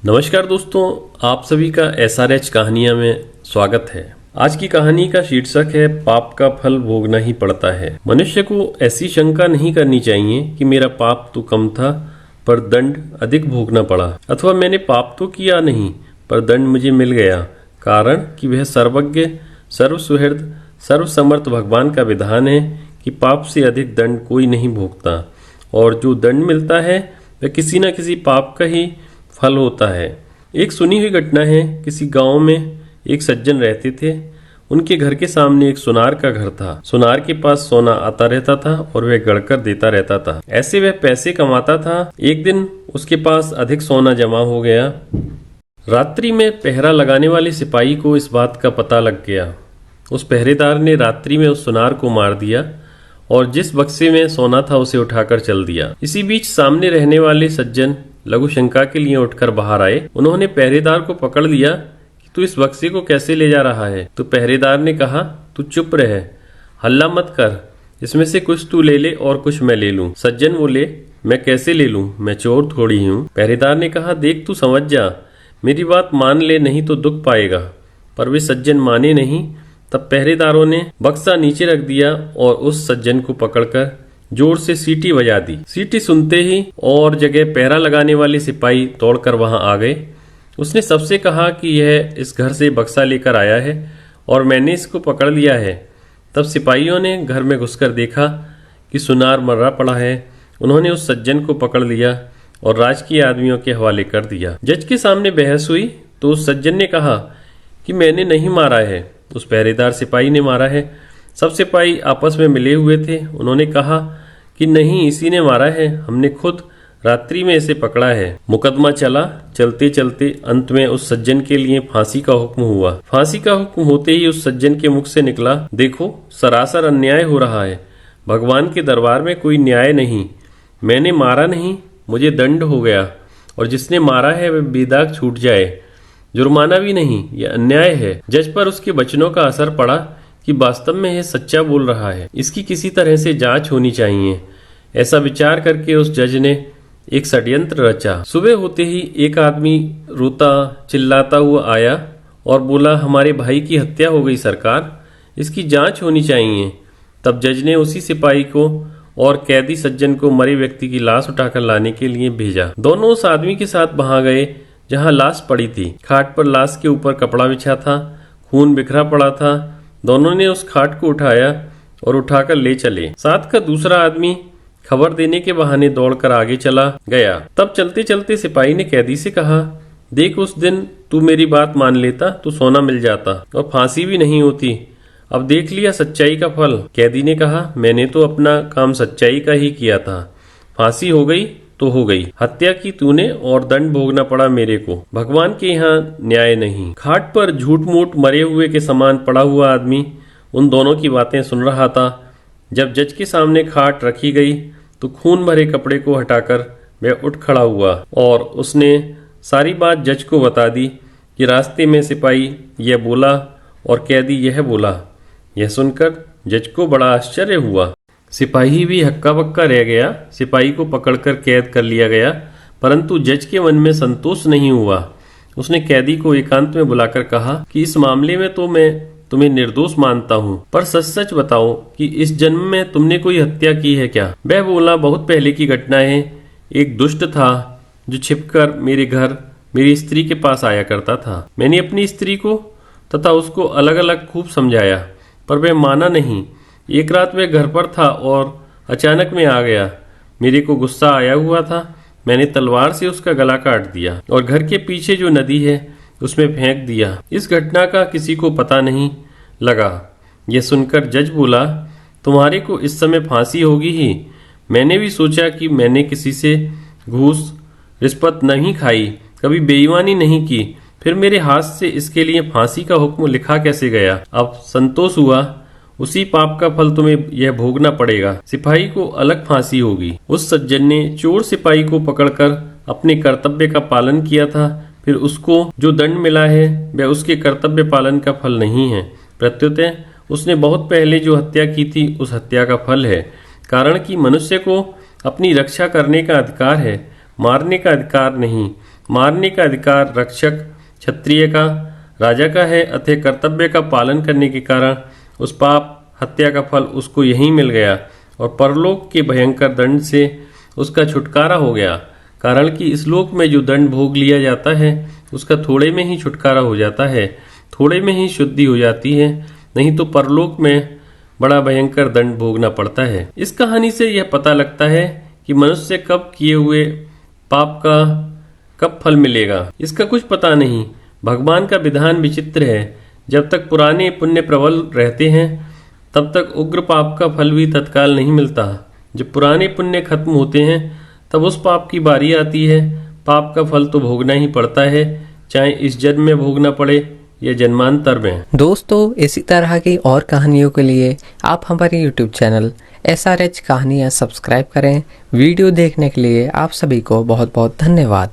नमस्कार दोस्तों, आप सभी का SRH कहानियां में स्वागत है। आज की कहानी का शीर्षक है पाप का फल भोगना ही पड़ता है। मनुष्य को ऐसी शंका नहीं करनी चाहिए कि मेरा पाप तो कम था पर दंड अधिक भोगना पड़ा, अथवा मैंने पाप तो किया नहीं पर दंड मुझे मिल गया, कारण कि वह सर्वज्ञ, सर्वसुहृद, सर्वसमर्थ भगवान का विधान है कि पाप से अधिक दंड कोई नहीं भोगता, और जो दंड मिलता है वह किसी न किसी पाप का ही फल होता है। एक सुनी हुई घटना है। किसी गांव में एक सज्जन रहते थे। उनके घर के सामने एक सुनार का घर था। सुनार के पास सोना आता रहता था और वह गढ़कर देता रहता था। ऐसे वह पैसे कमाता था। एक दिन उसके पास अधिक सोना जमा हो गया। रात्रि में पहरा लगाने वाले सिपाही को इस बात का पता लग गया। उस पहरेदार ने रात्रि में उस सुनार को मार दिया और जिस बक्से में सोना था उसे उठाकर चल दिया। इसी बीच सामने रहने वाले सज्जन लघु शंका के लिए उठकर बाहर आए। उन्होंने पहरेदार को पकड़ लिया कि तू इस बक्से को कैसे ले जा रहा है। तो पहरेदार ने कहा, तू चुप रह, हल्ला मत कर, इसमें से कुछ तू ले ले और कुछ मैं ले लूं। सज्जन बोले, मैं कैसे ले लूं, मैं चोर थोड़ी हूं। पहरेदार ने कहा, देख तू समझ जा, मेरी बात मान ले, नहीं तो दुख पाएगा। पर वे सज्जन माने नहीं। तब पहरेदारों ने बक्सा नीचे रख दिया और उस सज्जन को पकड़कर जोर से सीटी बजा दी। सीटी सुनते ही और जगह पहरा लगाने वाले सिपाही दौड़कर वहां आ गए। उसने सबसे कहा कि यह इस घर से बक्सा लेकर आया है और मैंने इसको पकड़ लिया है। तब सिपाहियों ने घर में घुसकर देखा कि सुनार मर्रा पड़ा है। उन्होंने उस सज्जन को पकड़ लिया और राजकीय आदमियों के हवाले कर दिया। जज के सामने बहस हुई तो उस सज्जन ने कहा कि मैंने नहीं मारा है, उस पहरेदार सिपाही ने मारा है। सब सिपाही आपस में मिले हुए थे। उन्होंने कहा कि नहीं, इसी ने मारा है, हमने खुद रात्रि में इसे पकड़ा है। मुकदमा चला। चलते चलते अंत में उस सज्जन के लिए फांसी का हुक्म हुआ। फांसी का हुक्म होते ही उस सज्जन के मुख से निकला, देखो सरासर अन्याय हो रहा है, भगवान के दरबार में कोई न्याय नहीं। मैंने मारा नहीं, मुझे दंड हो गया, और जिसने मारा है वह बेदाग छूट जाए, जुर्माना भी नहीं, यह अन्याय है। जज पर उसके वचनों का असर पड़ा कि वास्तव में यह सच्चा बोल रहा है, इसकी किसी तरह से जांच होनी चाहिए। ऐसा विचार करके उस जज ने एक षड्यंत्र रचा। सुबह होते ही एक आदमी रोता चिल्लाता हुआ आया और बोला, हमारे भाई की हत्या हो गई सरकार, इसकी जांच होनी चाहिए। तब जज ने उसी सिपाही को और कैदी सज्जन को मरे व्यक्ति की लाश उठाकर लाने के लिए भेजा। दोनों उस आदमी के साथ वहां गए जहां लाश पड़ी थी। खाट पर लाश के ऊपर कपड़ा बिछा था, खून बिखरा पड़ा था। दोनों ने उस खाट को उठाया और उठाकर ले चले। साथ का दूसरा आदमी खबर देने के बहाने दौड़कर आगे चला गया। तब चलते चलते सिपाही ने कैदी से कहा, देख उस दिन तू मेरी बात मान लेता तो सोना मिल जाता और फांसी भी नहीं होती। अब देख लिया सच्चाई का फल। कैदी ने कहा, मैंने तो अपना काम सच्चाई का ही किया था, फांसी हो गई तो हो गई, हत्या की तूने और दंड भोगना पड़ा मेरे को। भगवान के यहाँ न्याय नहीं। खाट पर झूठ मूठ मरे हुए के समान पड़ा हुआ आदमी उन दोनों की बातें सुन रहा था। जब जज के सामने खाट रखी गई तो खून भरे कपड़े को हटाकर वह उठ खड़ा हुआ और उसने सारी बात जज को बता दी कि रास्ते में सिपाही यह बोला और कैदी यह बोला। यह सुनकर जज को बड़ा आश्चर्य हुआ। सिपाही भी हक्का बक्का रह गया। सिपाही को पकड़कर कैद कर लिया गया, परंतु जज के मन में संतोष नहीं हुआ। उसने कैदी को एकांत में बुलाकर कहा कि इस मामले में तो मैं तुम्हें निर्दोष मानता हूँ, पर सच सच बताओ कि इस जन्म में तुमने कोई हत्या की है क्या? वह बोला, बहुत पहले की घटना है। एक दुष्ट था जो छिपकर मेरे घर मेरी स्त्री के पास आया करता था। मैंने अपनी स्त्री को तथा उसको अलग अलग खूब समझाया, पर वह माना नहीं। एक रात वह घर पर था और अचानक में आ गया। मेरे को गुस्सा आया हुआ था। मैंने तलवार से उसका गला काट दिया और घर के पीछे जो नदी है उसमें फेंक दिया। इस घटना का किसी को पता नहीं लगा। यह सुनकर जज बोला, तुम्हारे को इस समय फांसी होगी ही। मैंने भी सोचा कि मैंने किसी से घूस रिश्वत नहीं खाई, कभी बेईमानी नहीं की, फिर मेरे हाथ से इसके लिए फांसी का हुक्म लिखा कैसे गया? अब संतोष हुआ, उसी पाप का फल तुम्हें यह भोगना पड़ेगा। सिपाही को अलग फांसी होगी। उस सज्जन ने चोर सिपाही को पकड़कर अपने कर्तव्य का पालन किया था, फिर उसको जो दंड मिला है वह उसके कर्तव्य पालन का फल नहीं है, प्रत्युत उसने बहुत पहले जो हत्या की थी उस हत्या का फल है। कारण कि मनुष्य को अपनी रक्षा करने का अधिकार है, मारने का अधिकार नहीं। मारने का अधिकार रक्षक क्षत्रिय का, राजा का है, अतः कर्तव्य का पालन करने के कारण उस पाप हत्या का फल उसको यहीं मिल गया और परलोक के भयंकर दंड से उसका छुटकारा हो गया। कारण कि इस लोक में जो दंड भोग लिया जाता है उसका थोड़े में ही छुटकारा हो जाता है, थोड़े में ही शुद्धि हो जाती है, नहीं तो परलोक में बड़ा भयंकर दंड भोगना पड़ता है। इस कहानी से यह पता लगता है कि मनुष्य कब किए हुए पाप का कब फल मिलेगा इसका कुछ पता नहीं। भगवान का विधान विचित्र है। जब तक पुराने पुण्य प्रबल रहते हैं तब तक उग्र पाप का फल भी तत्काल नहीं मिलता। जब पुराने पुण्य खत्म होते हैं तब उस पाप की बारी आती है। पाप का फल तो भोगना ही पड़ता है, चाहे इस जन्म में भोगना पड़े या जन्मांतर में। दोस्तों, इसी तरह की और कहानियों के लिए आप हमारे YouTube चैनल SRH कहानियाँ सब्सक्राइब करें। वीडियो देखने के लिए आप सभी को बहुत बहुत धन्यवाद।